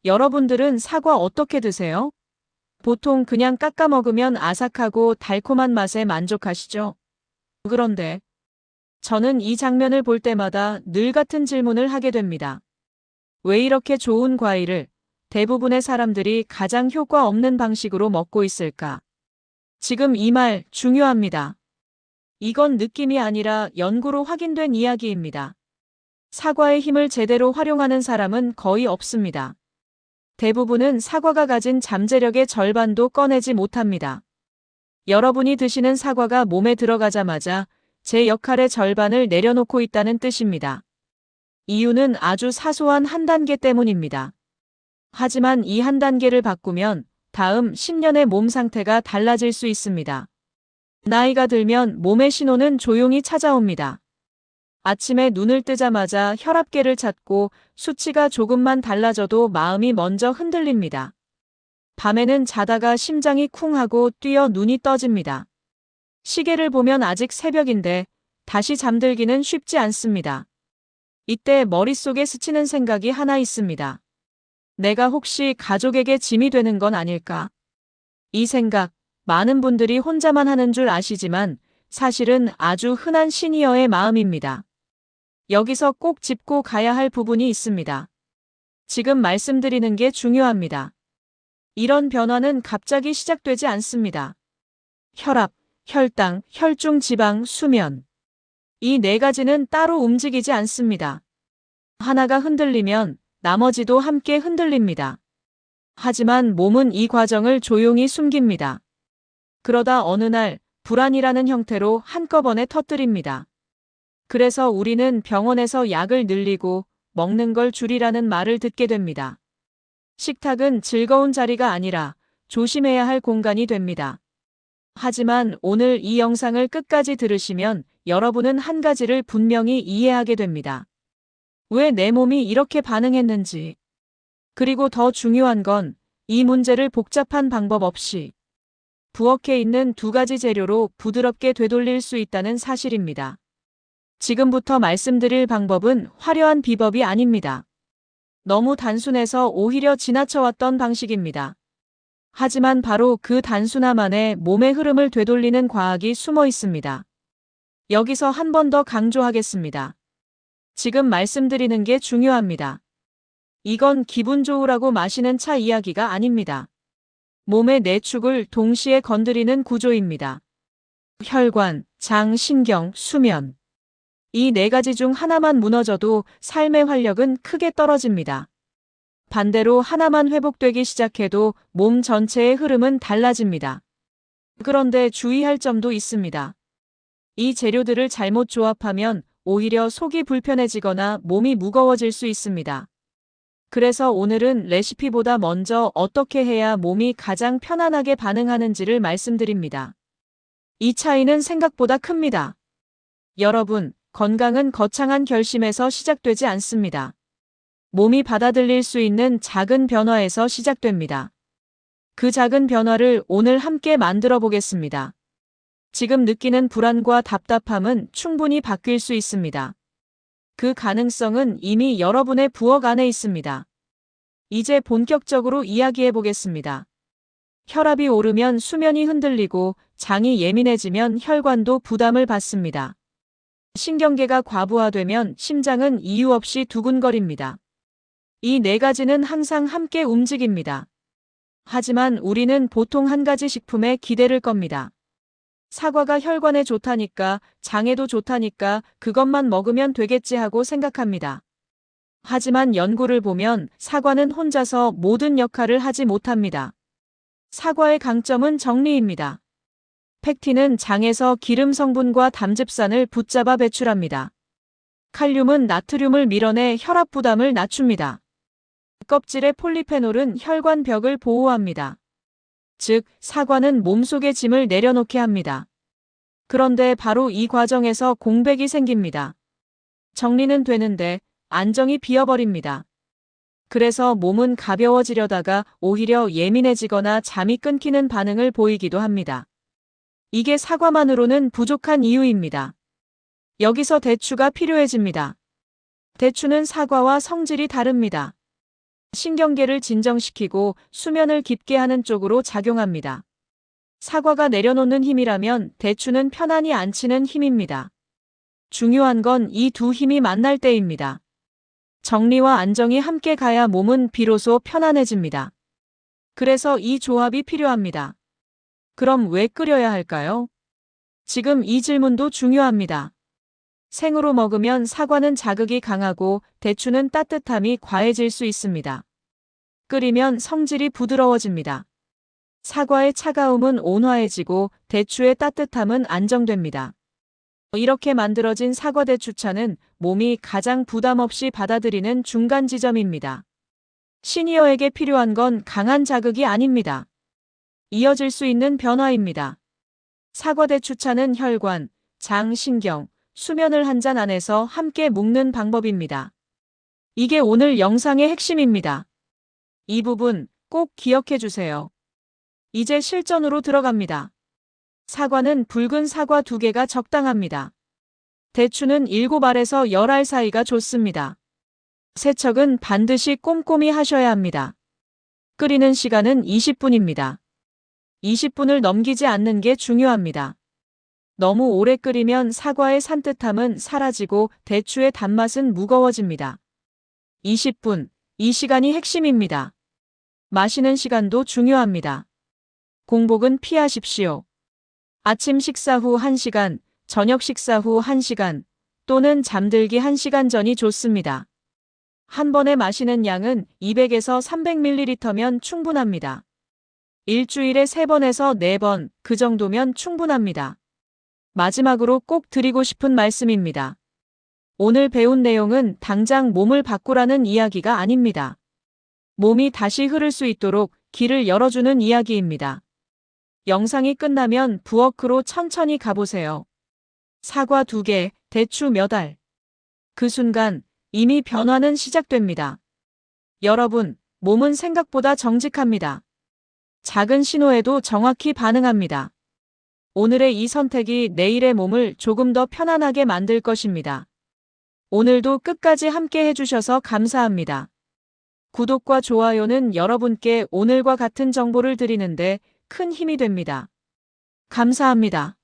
여러분들은 사과 어떻게 드세요? 보통 그냥 깎아 먹으면 아삭하고 달콤한 맛에 만족하시죠? 그런데 저는 이 장면을 볼 때마다 늘 같은 질문을 하게 됩니다. 왜 이렇게 좋은 과일을 대부분의 사람들이 가장 효과 없는 방식으로 먹고 있을까? 지금 이 말 중요합니다. 이건 느낌이 아니라 연구로 확인된 이야기입니다. 사과의 힘을 제대로 활용하는 사람은 거의 없습니다. 대부분은 사과가 가진 잠재력의 절반도 꺼내지 못합니다. 여러분이 드시는 사과가 몸에 들어가자마자 제 역할의 절반을 내려놓고 있다는 뜻입니다. 이유는 아주 사소한 한 단계 때문입니다. 하지만 이 한 단계를 바꾸면 다음 10년의 몸 상태가 달라질 수 있습니다. 나이가 들면 몸의 신호는 조용히 찾아옵니다. 아침에 눈을 뜨자마자 혈압계를 찾고 수치가 조금만 달라져도 마음이 먼저 흔들립니다. 밤에는 자다가 심장이 쿵 하고 뛰어 눈이 떠집니다. 시계를 보면 아직 새벽인데 다시 잠들기는 쉽지 않습니다. 이때 머릿속에 스치는 생각이 하나 있습니다. 내가 혹시 가족에게 짐이 되는 건 아닐까? 이 생각, 많은 분들이 혼자만 하는 줄 아시지만 사실은 아주 흔한 시니어의 마음입니다. 여기서 꼭 짚고 가야 할 부분이 있습니다. 지금 말씀드리는 게 중요합니다. 이런 변화는 갑자기 시작되지 않습니다. 혈압, 혈당, 혈중 지방, 수면. 이 네 가지는 따로 움직이지 않습니다. 하나가 흔들리면 나머지도 함께 흔들립니다. 하지만 몸은 이 과정을 조용히 숨깁니다. 그러다 어느 날 불안이라는 형태로 한꺼번에 터뜨립니다. 그래서 우리는 병원에서 약을 늘리고 먹는 걸 줄이라는 말을 듣게 됩니다. 식탁은 즐거운 자리가 아니라 조심해야 할 공간이 됩니다. 하지만 오늘 이 영상을 끝까지 들으시면 여러분은 한 가지를 분명히 이해하게 됩니다. 왜 내 몸이 이렇게 반응했는지. 그리고 더 중요한 건 이 문제를 복잡한 방법 없이 부엌에 있는 두 가지 재료로 부드럽게 되돌릴 수 있다는 사실입니다. 지금부터 말씀드릴 방법은 화려한 비법이 아닙니다. 너무 단순해서 오히려 지나쳐왔던 방식입니다. 하지만 바로 그 단순함 안에 몸의 흐름을 되돌리는 과학이 숨어 있습니다. 여기서 한 번 더 강조하겠습니다. 지금 말씀드리는 게 중요합니다. 이건 기분 좋으라고 마시는 차 이야기가 아닙니다. 몸의 네 축을 동시에 건드리는 구조입니다. 혈관, 장, 신경, 수면. 이 네 가지 중 하나만 무너져도 삶의 활력은 크게 떨어집니다. 반대로 하나만 회복되기 시작해도 몸 전체의 흐름은 달라집니다. 그런데 주의할 점도 있습니다. 이 재료들을 잘못 조합하면 오히려 속이 불편해지거나 몸이 무거워질 수 있습니다. 그래서 오늘은 레시피보다 먼저 어떻게 해야 몸이 가장 편안하게 반응하는지를 말씀드립니다. 이 차이는 생각보다 큽니다. 여러분, 건강은 거창한 결심에서 시작되지 않습니다. 몸이 받아들일 수 있는 작은 변화에서 시작됩니다. 그 작은 변화를 오늘 함께 만들어 보겠습니다. 지금 느끼는 불안과 답답함은 충분히 바뀔 수 있습니다. 그 가능성은 이미 여러분의 부엌 안에 있습니다. 이제 본격적으로 이야기해 보겠습니다. 혈압이 오르면 수면이 흔들리고 장이 예민해지면 혈관도 부담을 받습니다. 신경계가 과부하되면 심장은 이유 없이 두근거립니다. 이 네 가지는 항상 함께 움직입니다. 하지만 우리는 보통 한 가지 식품에 기대를 겁니다. 사과가 혈관에 좋다니까, 장에도 좋다니까 그것만 먹으면 되겠지 하고 생각합니다. 하지만 연구를 보면 사과는 혼자서 모든 역할을 하지 못합니다. 사과의 강점은 정리입니다. 펙틴은 장에서 기름 성분과 담즙산을 붙잡아 배출합니다. 칼륨은 나트륨을 밀어내 혈압 부담을 낮춥니다. 껍질의 폴리페놀은 혈관 벽을 보호합니다. 즉, 사과는 몸속의 짐을 내려놓게 합니다. 그런데 바로 이 과정에서 공백이 생깁니다. 정리는 되는데 안정이 비어버립니다. 그래서 몸은 가벼워지려다가 오히려 예민해지거나 잠이 끊기는 반응을 보이기도 합니다. 이게 사과만으로는 부족한 이유입니다. 여기서 대추가 필요해집니다. 대추는 사과와 성질이 다릅니다. 신경계를 진정시키고 수면을 깊게 하는 쪽으로 작용합니다. 사과가 내려놓는 힘이라면 대추는 편안히 앉히는 힘입니다. 중요한 건 이 두 힘이 만날 때입니다. 정리와 안정이 함께 가야 몸은 비로소 편안해집니다. 그래서 이 조합이 필요합니다. 그럼 왜 끓여야 할까요? 지금 이 질문도 중요합니다. 생으로 먹으면 사과는 자극이 강하고 대추는 따뜻함이 과해질 수 있습니다. 끓이면 성질이 부드러워집니다. 사과의 차가움은 온화해지고 대추의 따뜻함은 안정됩니다. 이렇게 만들어진 사과대추차는 몸이 가장 부담 없이 받아들이는 중간 지점입니다. 시니어에게 필요한 건 강한 자극이 아닙니다. 이어질 수 있는 변화입니다. 사과대추차는 혈관, 장, 신경, 수면을 한 잔 안에서 함께 묶는 방법입니다. 이게 오늘 영상의 핵심입니다. 이 부분 꼭 기억해 주세요. 이제 실전으로 들어갑니다. 사과는 붉은 사과 2개가 적당합니다. 대추는 7알에서 10알 사이가 좋습니다. 세척은 반드시 꼼꼼히 하셔야 합니다. 끓이는 시간은 20분입니다. 20분을 넘기지 않는 게 중요합니다. 너무 오래 끓이면 사과의 산뜻함은 사라지고 대추의 단맛은 무거워집니다. 20분, 이 시간이 핵심입니다. 마시는 시간도 중요합니다. 공복은 피하십시오. 아침 식사 후 1시간, 저녁 식사 후 1시간, 또는 잠들기 1시간 전이 좋습니다. 한 번에 마시는 양은 200에서 300ml면 충분합니다. 일주일에 3번에서 4번, 그 정도면 충분합니다. 마지막으로 꼭 드리고 싶은 말씀입니다. 오늘 배운 내용은 당장 몸을 바꾸라는 이야기가 아닙니다. 몸이 다시 흐를 수 있도록 길을 열어주는 이야기입니다. 영상이 끝나면 부엌으로 천천히 가보세요. 사과 2개, 대추 몇 알. 그 순간 이미 변화는 시작됩니다. 여러분, 몸은 생각보다 정직합니다. 작은 신호에도 정확히 반응합니다. 오늘의 이 선택이 내일의 몸을 조금 더 편안하게 만들 것입니다. 오늘도 끝까지 함께 해주셔서 감사합니다. 구독과 좋아요는 여러분께 오늘과 같은 정보를 드리는데 큰 힘이 됩니다. 감사합니다.